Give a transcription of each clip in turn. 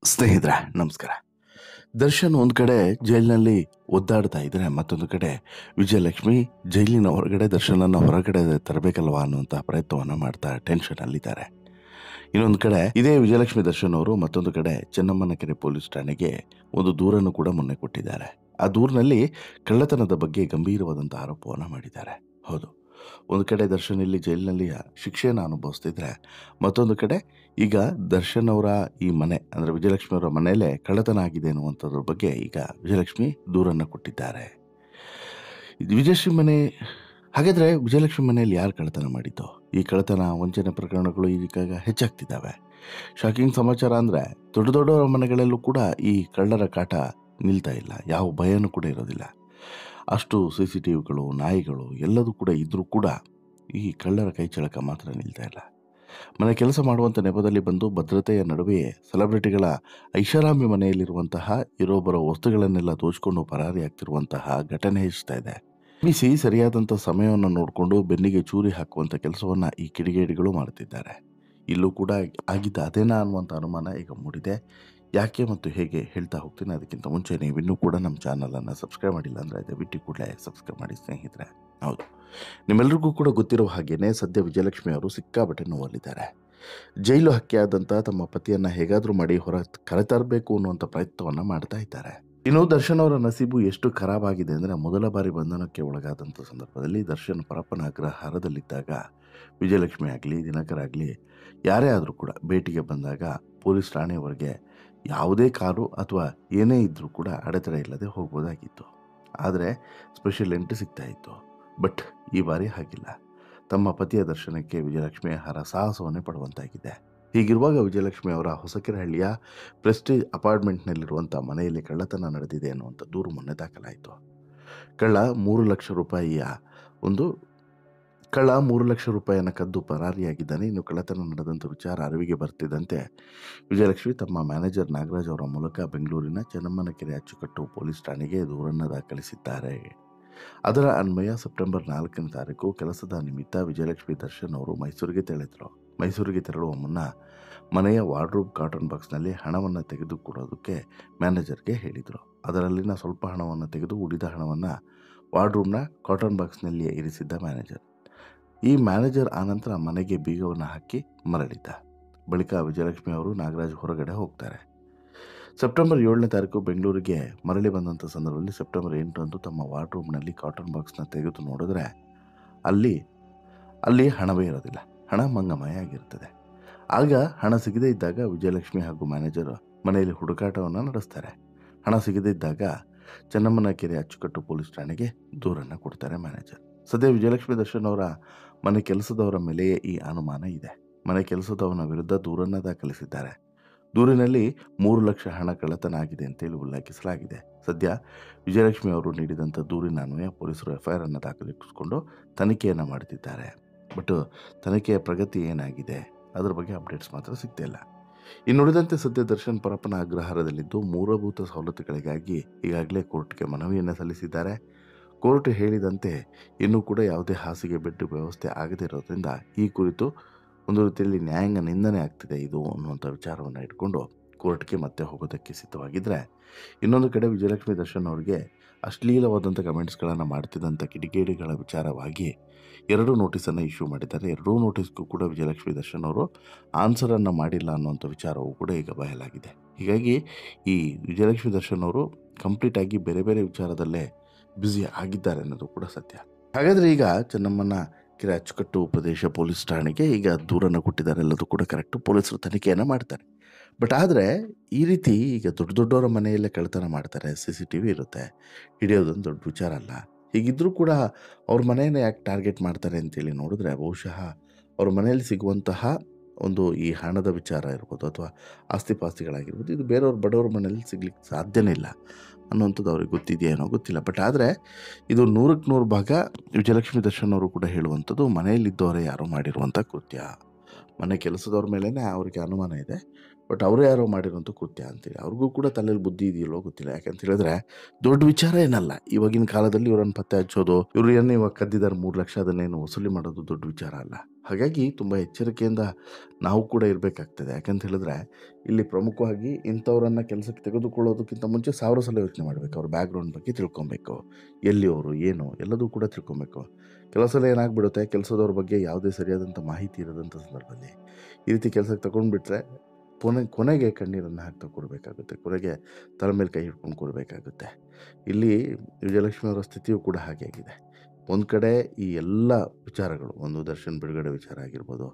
ಸ್ನೇಹಿತರೆ ನಮಸ್ಕಾರ. ದರ್ಶನ್ ಒಂದು ಕಡೆ ಜೈಲಿನಲ್ಲಿ ಒದ್ದಾಡ್ತಾ ಇದ್ರೆ, ಮತ್ತೊಂದು ಕಡೆ ವಿಜಯಲಕ್ಷ್ಮಿ ಜೈಲಿನ ಹೊರಗಡೆ ದರ್ಶನನ್ನ ಹೊರಗಡೆ ತರಬೇಕಲ್ವಾ ಅನ್ನುವಂಥ ಪ್ರಯತ್ನವನ್ನ ಮಾಡ್ತಾ ಟೆನ್ಷನ್ ಅಲ್ಲಿದ್ದಾರೆ. ಇನ್ನೊಂದು ಕಡೆ ಇದೇ ವಿಜಯಲಕ್ಷ್ಮಿ ದರ್ಶನ್ ಅವರು ಮತ್ತೊಂದು ಕಡೆ ಚೆನ್ನಮ್ಮನಕೆರೆ ಪೊಲೀಸ್ ಠಾಣೆಗೆ ಒಂದು ದೂರನ್ನು ಕೂಡ ಮೊನ್ನೆ ಕೊಟ್ಟಿದ್ದಾರೆ. ಆ ದೂರಿನಲ್ಲಿ ಕಳ್ಳತನದ ಬಗ್ಗೆ ಗಂಭೀರವಾದಂಥ ಆರೋಪವನ್ನ ಮಾಡಿದ್ದಾರೆ. ಹೌದು, ಒಂದು ಕಡೆ ದರ್ಶನ್ ಇಲ್ಲಿ ಜೈಲಿನಲ್ಲಿ ಶಿಕ್ಷೆಯನ್ನು ಅನುಭವಿಸ್ತಿದ್ರೆ, ಮತ್ತೊಂದು ಕಡೆ ಈಗ ದರ್ಶನ್ ಅವರ ಈ ಮನೆ ಅಂದರೆ ವಿಜಯಲಕ್ಷ್ಮಿ ಅವರ ಮನೆಯಲ್ಲೇ ಕಳ್ಳತನ ಆಗಿದೆ ಅನ್ನುವಂಥದ್ರ ಬಗ್ಗೆ ಈಗ ವಿಜಯಲಕ್ಷ್ಮಿ ದೂರನ್ನು ಕೊಟ್ಟಿದ್ದಾರೆ. ವಿಜಯಲಕ್ಷ್ಮಿ ಮನೆ ಹಾಗಾದರೆ ವಿಜಯಲಕ್ಷ್ಮಿ ಮನೆಯಲ್ಲಿ ಯಾರು ಕಳ್ಳತನ ಮಾಡಿದ್ದು? ಈ ಕಳ್ಳತನ ವಂಚನೆ ಪ್ರಕರಣಗಳು ಈಗ ಹೆಚ್ಚಾಗ್ತಿದ್ದಾವೆ. ಶಾಕಿಂಗ್ ಸಮಾಚಾರ ಅಂದರೆ ದೊಡ್ಡ ದೊಡ್ಡವರ ಮನೆಗಳಲ್ಲೂ ಕೂಡ ಈ ಕಳ್ಳರ ಕಾಟ ನಿಲ್ತಾ ಇಲ್ಲ, ಯಾವ ಭಯನೂ ಕೂಡ ಇರೋದಿಲ್ಲ. ಅಷ್ಟು CCTVಗಳು, ನಾಯಿಗಳು ಎಲ್ಲದೂ ಕೂಡ ಇದ್ರೂ ಕೂಡ ಈ ಕಳ್ಳರ ಕೈಚಳಕ ಮಾತ್ರ ನಿಲ್ತಾ ಇಲ್ಲ. ಮನೆ ಕೆಲಸ ಮಾಡುವಂಥ ನೆಪದಲ್ಲಿ ಬಂದು ಭದ್ರತೆಯ ನಡುವೆಯೇ ಸೆಲೆಬ್ರಿಟಿಗಳ ಐಷಾರಾಮಿ ಮನೆಯಲ್ಲಿರುವಂತಹ ಇರೋಬ್ಬರ ವಸ್ತುಗಳನ್ನೆಲ್ಲ ದೋಚಿಕೊಂಡು ಪರಾರಿಯಾಗ್ತಿರುವಂತಹ ಘಟನೆ ಹೆಚ್ಚುತ್ತಾ ಇದೆ. ಬಿಸಿ ಸರಿಯಾದಂಥ ಸಮಯವನ್ನು ನೋಡಿಕೊಂಡು ಬೆನ್ನಿಗೆ ಚೂರಿ ಹಾಕುವಂಥ ಕೆಲಸವನ್ನು ಈ ಕಿಡಿಗೇಡಿಗಳು ಮಾಡುತ್ತಿದ್ದಾರೆ. ಇಲ್ಲೂ ಕೂಡ ಆಗಿದ್ದ ಅದೇನಾ ಅನ್ನುವಂಥ ಅನುಮಾನ ಈಗ ಮೂಡಿದೆ. ಯಾಕೆ ಮತ್ತು ಹೇಗೆ ಹೇಳ್ತಾ ಹೋಗ್ತೀನಿ. ಅದಕ್ಕಿಂತ ಮುಂಚೆ ನೀವಿನ್ನೂ ಕೂಡ ನಮ್ಮ ಚಾನಲನ್ನು ಸಬ್ಸ್ಕ್ರೈಬ್ ಮಾಡಿಲ್ಲ ಅಂದರೆ ದಯವಿಟ್ಟು ಕೂಡಲೇ ಸಬ್ಸ್ಕ್ರೈಬ್ ಮಾಡಿ ಸ್ನೇಹಿತರೆ. ಹೌದು, ನಿಮ್ಮೆಲ್ಲರಿಗೂ ಕೂಡ ಗೊತ್ತಿರೋ ಹಾಗೇನೆ ಸದ್ಯ ವಿಜಯಲಕ್ಷ್ಮಿ ಅವರು ಸಿಕ್ಕಾಪಟ್ಟೆ ನೋವಲ್ಲಿದ್ದಾರೆ. ಜೈಲು ಹಕ್ಕಿಯಾದಂಥ ತಮ್ಮ ಪತಿಯನ್ನು ಹೇಗಾದರೂ ಮಾಡಿ ಹೊರ ಕರೆತರಬೇಕು ಅನ್ನುವಂಥ ಪ್ರಯತ್ನವನ್ನು ಮಾಡ್ತಾ ಇದ್ದಾರೆ. ಇನ್ನು ದರ್ಶನ್ ಅವರ ನಸೀಬು ಎಷ್ಟು ಖರಾಬ್ ಆಗಿದೆ ಅಂದರೆ, ಮೊದಲ ಬಾರಿ ಬಂಧನಕ್ಕೆ ಒಳಗಾದಂಥ ಸಂದರ್ಭದಲ್ಲಿ ದರ್ಶನ್ ಪರಪ್ಪನ ಅಗ್ರಹಾರದಲ್ಲಿದ್ದಾಗ ವಿಜಯಲಕ್ಷ್ಮಿ ಆಗಲಿ ದಿನಕರ್ ಆಗಲಿ ಯಾರೇ ಆದರೂ ಕೂಡ ಭೇಟಿಗೆ ಬಂದಾಗ ಪೊಲೀಸ್ ಠಾಣೆಯವರೆಗೆ ಯಾವುದೇ ಕಾರು ಅಥವಾ ಏನೇ ಇದ್ದರೂ ಕೂಡ ಅಡೆತಡೆ ಇಲ್ಲದೆ ಹೋಗ್ಬೋದಾಗಿತ್ತು. ಆದರೆ ಸ್ಪೆಷಲ್ ಎಂಟ್ರಿ ಸಿಗ್ತಾ ಇತ್ತು. ಬಟ್ ಈ ಬಾರಿ ಹಾಗಿಲ್ಲ. ತಮ್ಮ ಪತಿಯ ದರ್ಶನಕ್ಕೆ ವಿಜಯಲಕ್ಷ್ಮಿ ಹರಸಾಹಸವನ್ನೇ ಪಡುವಂತಾಗಿದೆ. ಹೀಗಿರುವಾಗ ವಿಜಯಲಕ್ಷ್ಮಿ ಅವರ ಹೊಸಕೆರೆಹಳ್ಳಿಯ ಪ್ರೆಸ್ಟೀಜ್ ಅಪಾರ್ಟ್ಮೆಂಟ್ನಲ್ಲಿರುವಂಥ ಮನೆಯಲ್ಲಿ ಕಳ್ಳತನ ನಡೆದಿದೆ ಅನ್ನುವಂಥ ದೂರು ಮೊನ್ನೆ ದಾಖಲಾಯಿತು. ಕಳ್ಳ 3 ಲಕ್ಷ ರೂಪಾಯಿಯನ್ನು ಕದ್ದು ಪರಾರಿಯಾಗಿದ್ದಾನೆ. ಇನ್ನು ಕಳ್ಳತನ ನಡೆದಂಥ ವಿಚಾರ ಅರಿವಿಗೆ ಬರ್ತಿದ್ದಂತೆ ವಿಜಯಲಕ್ಷ್ಮಿ ತಮ್ಮ ಮ್ಯಾನೇಜರ್ ನಾಗರಾಜ್ ಅವರ ಮೂಲಕ ಬೆಂಗಳೂರಿನ ಚೆನ್ನಮ್ಮನಕೆರೆ ಅಚ್ಚುಕಟ್ಟು ಪೊಲೀಸ್ ಠಾಣೆಗೆ ದೂರನ್ನು ದಾಖಲಿಸಿದ್ದಾರೆ. ಅದರ ಅನ್ವಯ ಸೆಪ್ಟೆಂಬರ್ 4ನೇ ತಾರೀಕು ಕೆಲಸದ ನಿಮಿತ್ತ ವಿಜಯಲಕ್ಷ್ಮಿ ದರ್ಶನ್ ಅವರು ಮೈಸೂರಿಗೆ ತೆರಳಿದರು. ಮೈಸೂರಿಗೆ ತೆರಳುವ ಮುನ್ನ ಮನೆಯ ವಾರ್ಡ್ರೋಬ್ ಕಾಟನ್ ಬಾಕ್ಸ್ನಲ್ಲಿ ಹಣವನ್ನು ತೆಗೆದುಕೊಡೋದಕ್ಕೆ ಮ್ಯಾನೇಜರ್ಗೆ ಹೇಳಿದರು. ಅದರಲ್ಲಿನ ಸ್ವಲ್ಪ ಹಣವನ್ನು ತೆಗೆದು ಉಳಿದ ಹಣವನ್ನು ವಾರ್ಡ್ರೂಮ್ನ ಕಾಟನ್ ಬಾಕ್ಸ್ನಲ್ಲಿಯೇ ಇರಿಸಿದ್ದ ಮ್ಯಾನೇಜರ್. ಈ ಮ್ಯಾನೇಜರ್ ಆನಂತರ ಮನೆಗೆ ಬೀಗವನ್ನು ಹಾಕಿ ಮರಳಿದ್ದ. ಬಳಿಕ ವಿಜಯಲಕ್ಷ್ಮಿ ಅವರು ನಾಗರಾಜ್ ಹೊರಗಡೆ ಹೋಗ್ತಾರೆ. ಸೆಪ್ಟೆಂಬರ್ 7ನೇ ತಾರೀಕು ಬೆಂಗಳೂರಿಗೆ ಮರಳಿ ಬಂದಂಥ ಸಂದರ್ಭದಲ್ಲಿ ಸೆಪ್ಟೆಂಬರ್ 8ರಂದು ತಮ್ಮ ವಾರ್ಡ್ರೂಮ್ನಲ್ಲಿ ಕಾಟನ್ ಬಾಕ್ಸ್ನ ತೆಗೆದು ನೋಡಿದ್ರೆ ಅಲ್ಲಿ ಹಣವೇ ಇರೋದಿಲ್ಲ. ಹಣ ಮಂಗಮಯ ಆಗಿರ್ತದೆ. ಆಗ ಹಣ ಸಿಗದೇ ಇದ್ದಾಗ ವಿಜಯಲಕ್ಷ್ಮಿ ಹಾಗೂ ಮ್ಯಾನೇಜರ್ ಮನೆಯಲ್ಲಿ ಹುಡುಕಾಟವನ್ನು ನಡೆಸ್ತಾರೆ. ಹಣ ಸಿಗದೇ ಇದ್ದಾಗ ಚೆನ್ನಮ್ಮನಕೆರೆ ಅಚ್ಚುಕಟ್ಟು ಪೊಲೀಸ್ ಠಾಣೆಗೆ ದೂರನ್ನು ಕೊಡ್ತಾರೆ ಮ್ಯಾನೇಜರ್. ಸದ್ಯ ವಿಜಯಲಕ್ಷ್ಮಿ ದರ್ಶನ್ ಅವರ ಮನೆ ಕೆಲಸದವರ ಮೇಲೆಯೇ ಈ ಅನುಮಾನ ಇದೆ. ಮನೆ ಕೆಲಸದವನ ವಿರುದ್ಧ ದೂರನ್ನು ದಾಖಲಿಸಿದ್ದಾರೆ. ದೂರಿನಲ್ಲಿ 3 ಲಕ್ಷ ಹಣ ಕಳ್ಳತನ ಆಗಿದೆ ಅಂತೇಳಿ ಉಲ್ಲೇಖಿಸಲಾಗಿದೆ. ಸದ್ಯ ವಿಜಯಲಕ್ಷ್ಮಿ ಅವರು ನೀಡಿದಂಥ ದೂರಿನ ಅನ್ವಯ ಪೊಲೀಸರು FIR ಅನ್ನು ದಾಖಲಿಸಿಕೊಂಡು ತನಿಖೆಯನ್ನು ಮಾಡುತ್ತಿದ್ದಾರೆ. ಬಟ್ ತನಿಖೆಯ ಪ್ರಗತಿ ಏನಾಗಿದೆ ಅದರ ಬಗ್ಗೆ ಅಪ್ಡೇಟ್ಸ್ ಮಾತ್ರ ಸಿಗ್ತಾ ಇಲ್ಲ. ಇನ್ನುಳಿದಂತೆ ಸದ್ಯ ದರ್ಶನ್ ಪರಪ್ಪನ ಅಗ್ರಹಾರದಲ್ಲಿದ್ದು ಮೂಲಭೂತ ಸವಲತ್ತುಗಳಿಗಾಗಿ ಈಗಾಗಲೇ ಕೋರ್ಟ್ಗೆ ಮನವಿಯನ್ನು ಸಲ್ಲಿಸಿದ್ದಾರೆ. ಕೋರ್ಟ್ ಹೇಳಿದಂತೆ ಇನ್ನೂ ಕೂಡ ಯಾವುದೇ ಹಾಸಿಗೆ ಬೆಡ್ ವ್ಯವಸ್ಥೆ ಆಗದೇ ಇರೋದ್ರಿಂದ ಈ ಕುರಿತು ಒಂದು ರೀತಿಯಲ್ಲಿ ನ್ಯಾಯಾಂಗ ನಿಂದನೆ ಆಗ್ತಿದೆ ಇದು ಅನ್ನುವಂಥ ವಿಚಾರವನ್ನು ಇಟ್ಕೊಂಡು ಕೋರ್ಟ್ಗೆ ಮತ್ತೆ ಹೋಗೋದಕ್ಕೆ ಸಿದ್ಧವಾಗಿದ್ದರೆ, ಇನ್ನೊಂದು ಕಡೆ ವಿಜಯಲಕ್ಷ್ಮಿ ದರ್ಶನ್ ಅವರಿಗೆ ಅಶ್ಲೀಲವಾದಂಥ ಕಮೆಂಟ್ಸ್ಗಳನ್ನು ಮಾಡ್ತಿದ್ದಂಥ ಕಿಡಿಗೇಡಿಗಳ ವಿಚಾರವಾಗಿ 2 ನೋಟಿಸನ್ನು ಇಶ್ಯೂ ಮಾಡಿದ್ದಾರೆ. 2 ನೋಟಿಸ್ಗೂ ಕೂಡ ವಿಜಯಲಕ್ಷ್ಮಿ ದರ್ಶನ್ ಅವರು ಆನ್ಸರನ್ನು ಮಾಡಿಲ್ಲ ಅನ್ನುವಂಥ ವಿಚಾರವೂ ಕೂಡ ಈಗ ಬಯಲಾಗಿದೆ. ಹೀಗಾಗಿ ಈ ವಿಜಯಲಕ್ಷ್ಮಿ ದರ್ಶನ್ ಅವರು ಕಂಪ್ಲೀಟಾಗಿ ಬೇರೆ ಬೇರೆ ವಿಚಾರದಲ್ಲೇ ಬ್ಯುಸಿ ಆಗಿದ್ದಾರೆ ಅನ್ನೋದು ಕೂಡ ಸತ್ಯ. ಹಾಗಾದರೆ ಈಗ ಚೆನ್ನಮ್ಮನಕೆರೆ ಅಚ್ಚುಕಟ್ಟು ಪ್ರದೇಶ ಪೊಲೀಸ್ ಠಾಣೆಗೆ ಈಗ ದೂರನ್ನು ಕೊಟ್ಟಿದ್ದಾರೆ. ಎಲ್ಲದೂ ಕೂಡ ಕರೆಕ್ಟು, ಪೊಲೀಸರು ತನಿಖೆಯನ್ನು ಮಾಡ್ತಾರೆ. ಬಟ್ ಆದರೆ ಈ ರೀತಿ ಈಗ ದೊಡ್ಡ ದೊಡ್ಡವರ ಮನೆಯಲ್ಲೇ ಕಳ್ಳತನ ಮಾಡ್ತಾರೆ, CCTV ಇರುತ್ತೆ, ಹಿಡಿಯೋದೊಂದು ದೊಡ್ಡ ವಿಚಾರ ಅಲ್ಲ. ಹೀಗಿದ್ದರೂ ಕೂಡ ಅವ್ರ ಮನೆಯನ್ನು ಯಾಕೆ ಟಾರ್ಗೆಟ್ ಮಾಡ್ತಾರೆ ಅಂತೇಳಿ ನೋಡಿದ್ರೆ, ಬಹುಶಃ ಅವ್ರ ಮನೆಯಲ್ಲಿ ಸಿಗುವಂತಹ ಒಂದು ಈ ಹಣದ ವಿಚಾರ ಇರ್ಬೋದು ಅಥವಾ ಆಸ್ತಿಪಾಸ್ತಿಗಳಾಗಿರ್ಬೋದು, ಇದು ಬೇರೆಯವ್ರ ಬಡವ್ರ ಮನೆಯಲ್ಲಿ ಸಿಗ್ಲಿಕ್ಕೆ ಸಾಧ್ಯನೇ ಇಲ್ಲ ಅನ್ನುವಂಥದ್ದು ಅವ್ರಿಗೆ ಗೊತ್ತಿದೆಯೇನೋ ಗೊತ್ತಿಲ್ಲ. ಬಟ್ ಆದರೆ ಇದು 100ಕ್ಕೆ 100 ಭಾಗ ವಿಜಯಲಕ್ಷ್ಮಿ ದರ್ಶನ್ ಅವರು ಕೂಡ ಹೇಳುವಂಥದ್ದು ಮನೆಯಲ್ಲಿದ್ದವರೇ ಯಾರೋ ಮಾಡಿರುವಂಥ ಕೃತ್ಯ. ಮನೆ ಕೆಲಸದವ್ರ ಮೇಲೇ ಅವ್ರಿಗೆ ಅನುಮಾನ ಇದೆ. ಬಟ್ ಅವರೇ ಯಾರೋ ಮಾಡಿರೋಂಥ ಕೃತ್ಯ ಅಂತೇಳಿ. ಅವ್ರಿಗೂ ಕೂಡ ತಲೆಯಲ್ಲಿ ಬುದ್ಧಿ ಇದೆಯಲ್ಲೋ ಗೊತ್ತಿಲ್ಲ. ಯಾಕಂತ ಹೇಳಿದ್ರೆ ದೊಡ್ಡ ವಿಚಾರ ಏನಲ್ಲ. ಇವಾಗಿನ ಕಾಲದಲ್ಲಿ ಇವರನ್ನು ಪತ್ತೆ ಹಚ್ಚೋದು, ಇವರು ಏನು ಇವಾಗ ಕದ್ದಿದ್ದಾರೆ 3 ಲಕ್ಷ, ಅದನ್ನೇನು ವಸೂಲಿ ಮಾಡೋದು ದೊಡ್ಡ ವಿಚಾರ ಅಲ್ಲ. ಹಾಗಾಗಿ ತುಂಬ ಎಚ್ಚರಿಕೆಯಿಂದ ನಾವು ಕೂಡ ಇರಬೇಕಾಗ್ತದೆ. ಯಾಕಂತ ಹೇಳಿದ್ರೆ ಇಲ್ಲಿ ಪ್ರಮುಖವಾಗಿ ಇಂಥವ್ರನ್ನ ಕೆಲಸಕ್ಕೆ ತೆಗೆದುಕೊಳ್ಳೋದಕ್ಕಿಂತ ಮುಂಚೆ 1000 ಸಲ ಯೋಚನೆ ಮಾಡಬೇಕು. ಅವ್ರ ಬ್ಯಾಕ್ಗ್ರೌಂಡ್ ಬಗ್ಗೆ ತಿಳ್ಕೊಬೇಕು, ಎಲ್ಲಿ ಅವರು ಏನು ಎಲ್ಲದೂ ಕೂಡ ತಿಳ್ಕೊಬೇಕು. ಕೆಲವು ಸಲ ಏನಾಗ್ಬಿಡುತ್ತೆ, ಕೆಲಸದವ್ರ ಬಗ್ಗೆ ಯಾವುದೇ ಸರಿಯಾದಂಥ ಮಾಹಿತಿ ಇರೋದಂಥ ಸಂದರ್ಭದಲ್ಲಿ ಈ ರೀತಿ ಕೆಲಸಕ್ಕೆ ತಗೊಂಡ್ಬಿಟ್ರೆ ಕೊನೆಗೆ ಕಣ್ಣೀರನ್ನು ಹಾಕ್ತಾ ಕೊಡಬೇಕಾಗುತ್ತೆ, ಕೊನೆಗೆ ತಲೆ ಮೇಲೆ ಕೈ ಹಿಡ್ಕೊಂಡು ಕೊಡಬೇಕಾಗುತ್ತೆ. ಇಲ್ಲಿ ವಿಜಯಲಕ್ಷ್ಮಿ ಅವರ ಸ್ಥಿತಿಯೂ ಕೂಡ ಹಾಗೆ ಆಗಿದೆ. ಒಂದು ಕಡೆ ಈ ಎಲ್ಲ ವಿಚಾರಗಳು, ಒಂದು ದರ್ಶನ್ ಬಿಡುಗಡೆ ವಿಚಾರ ಆಗಿರ್ಬೋದು,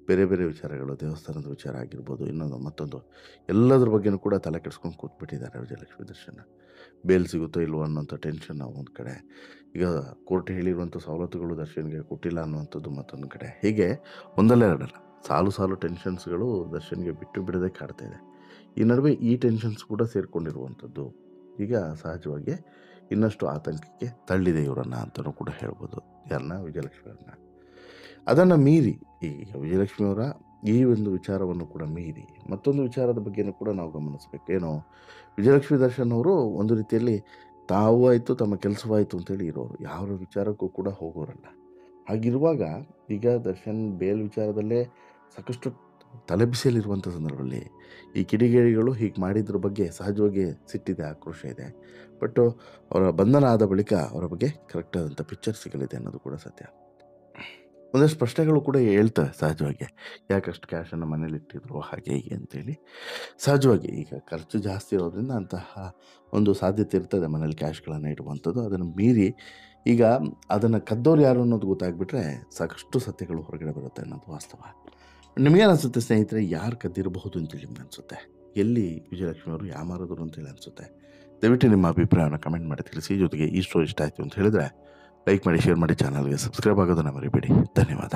ಬೇರೆ ಬೇರೆ ವಿಚಾರಗಳು, ದೇವಸ್ಥಾನದ ವಿಚಾರ ಆಗಿರ್ಬೋದು, ಇನ್ನೊಂದು ಮತ್ತೊಂದು, ಎಲ್ಲದ್ರ ಬಗ್ಗೆನೂ ಕೂಡ ತಲೆ ಕೆಡಿಸ್ಕೊಂಡು ಕೂತ್ಬಿಟ್ಟಿದ್ದಾರೆ ವಿಜಯಲಕ್ಷ್ಮಿ ದರ್ಶನ್. ಬೇಲ್ ಸಿಗುತ್ತೋ ಇಲ್ವೋ ಅನ್ನೋಂಥ ಟೆನ್ಷನ್ ಒಂದು ಕಡೆ, ಈಗ ಕೋರ್ಟ್ ಹೇಳಿರುವಂಥ ಸವಲತ್ತುಗಳು ದರ್ಶನ್ಗೆ ಕೊಟ್ಟಿಲ್ಲ ಅನ್ನುವಂಥದ್ದು ಮತ್ತೊಂದು ಕಡೆ. ಹೀಗೆ ಒಂದಲ್ಲ ಎರಡಲ್ಲ ಸಾಲು ಟೆನ್ಷನ್ಸ್ಗಳು ದರ್ಶನ್ಗೆ ಬಿಟ್ಟು ಬಿಡದೆ ಕಾಡ್ತಾ ಇದೆ. ಈ ನಡುವೆ ಈ ಟೆನ್ಷನ್ಸ್ ಕೂಡ ಸೇರಿಕೊಂಡಿರುವಂಥದ್ದು ಈಗ ಸಹಜವಾಗಿ ಇನ್ನಷ್ಟು ಆತಂಕಕ್ಕೆ ತಳ್ಳಿದೆ ಇವರನ್ನು ಅಂತಲೂ ಕೂಡ ಹೇಳ್ಬೋದು. ಯಾರನ್ನ? ವಿಜಯಲಕ್ಷ್ಮಿ ಅವ್ರನ್ನ. ಅದನ್ನು ಮೀರಿ ಈಗ ವಿಜಯಲಕ್ಷ್ಮಿ ಅವರ ಈ ಒಂದು ವಿಚಾರವನ್ನು ಕೂಡ ಮೀರಿ ಮತ್ತೊಂದು ವಿಚಾರದ ಬಗ್ಗೆನೂ ಕೂಡ ನಾವು ಗಮನಿಸಬೇಕು. ಏನು, ವಿಜಯಲಕ್ಷ್ಮಿ ದರ್ಶನ್ ಅವರು ಒಂದು ರೀತಿಯಲ್ಲಿ ತಾವು ಆಯಿತು ತಮ್ಮ ಕೆಲಸವಾಯಿತು ಅಂತೇಳಿ ಇರೋರು, ಯಾವ ವಿಚಾರಕ್ಕೂ ಕೂಡ ಹೋಗೋರಲ್ಲ. ಹಾಗಿರುವಾಗ ಈಗ ದರ್ಶನ್ ಬೇಲ್ ವಿಚಾರದಲ್ಲೇ ಸಾಕಷ್ಟು ತಲೆಬಿಸಿಯಲ್ಲಿರುವಂಥ ಸಂದರ್ಭದಲ್ಲಿ ಈ ಕಿಡಿಗೇಡಿಗಳು ಹೀಗೆ ಮಾಡಿದ್ರ ಬಗ್ಗೆ ಸಹಜವಾಗಿ ಸಿಟ್ಟಿದೆ, ಆಕ್ರೋಶ ಇದೆ. ಬಟ್ ಅವರ ಬಂಧನ ಆದ ಬಳಿಕ ಅವರ ಬಗ್ಗೆ ಕರೆಕ್ಟಾದಂಥ ಪಿಕ್ಚರ್ ಸಿಗಲಿದೆ ಅನ್ನೋದು ಕೂಡ ಸತ್ಯ. ಒಂದಷ್ಟು ಪ್ರಶ್ನೆಗಳು ಕೂಡ ಹೇಳ್ತವೆ ಸಹಜವಾಗಿ, ಯಾಕಷ್ಟು ಕ್ಯಾಶನ್ನು ಮನೇಲಿ ಇಟ್ಟಿದ್ರು ಹಾಗೆ ಹೀಗೆ ಅಂತೇಳಿ. ಸಹಜವಾಗಿ ಈಗ ಖರ್ಚು ಜಾಸ್ತಿ ಇರೋದ್ರಿಂದ ಅಂತಹ ಒಂದು ಸಾಧ್ಯತೆ ಇರ್ತದೆ ಮನೇಲಿ ಕ್ಯಾಶ್ಗಳನ್ನು ಇಡುವಂಥದ್ದು. ಅದನ್ನು ಮೀರಿ ಈಗ ಅದನ್ನು ಕದ್ದೋರು ಯಾರು ಅನ್ನೋದು ಗೊತ್ತಾಗ್ಬಿಟ್ರೆ ಸಾಕಷ್ಟು ಸತ್ಯಗಳು ಹೊರಗಡೆ ಬರುತ್ತೆ ಅನ್ನೋದು ವಾಸ್ತವ. ನಿಮಗೇನು ಅನಿಸುತ್ತೆ ಸ್ನೇಹಿತರೆ, ಯಾರು ಕದ್ದಿರಬಹುದು ಅಂತೇಳಿ ನಿಮ್ಗೆ ಅನಿಸುತ್ತೆ? ಎಲ್ಲಿ ವಿಜಯಲಕ್ಷ್ಮಿ ಅವರು ಯಾಮಾರಿದ್ರು ಅಂತೇಳಿ ಅನಿಸುತ್ತೆ? ದಯವಿಟ್ಟು ನಿಮ್ಮ ಅಭಿಪ್ರಾಯವನ್ನು ಕಮೆಂಟ್ ಮಾಡಿ ತಿಳಿಸಿ. ಜೊತೆಗೆ ಈ ಸ್ಟೋರಿ ಇಷ್ಟ ಆಯಿತು ಅಂತ ಹೇಳಿದ್ರೆ ಲೈಕ್ ಮಾಡಿ, ಶೇರ್ ಮಾಡಿ, ಚಾನಲ್ಗೆ ಸಬ್ಸ್ಕ್ರೈಬ್ ಆಗೋದನ್ನು ಮರಿಬೇಡಿ. ಧನ್ಯವಾದ.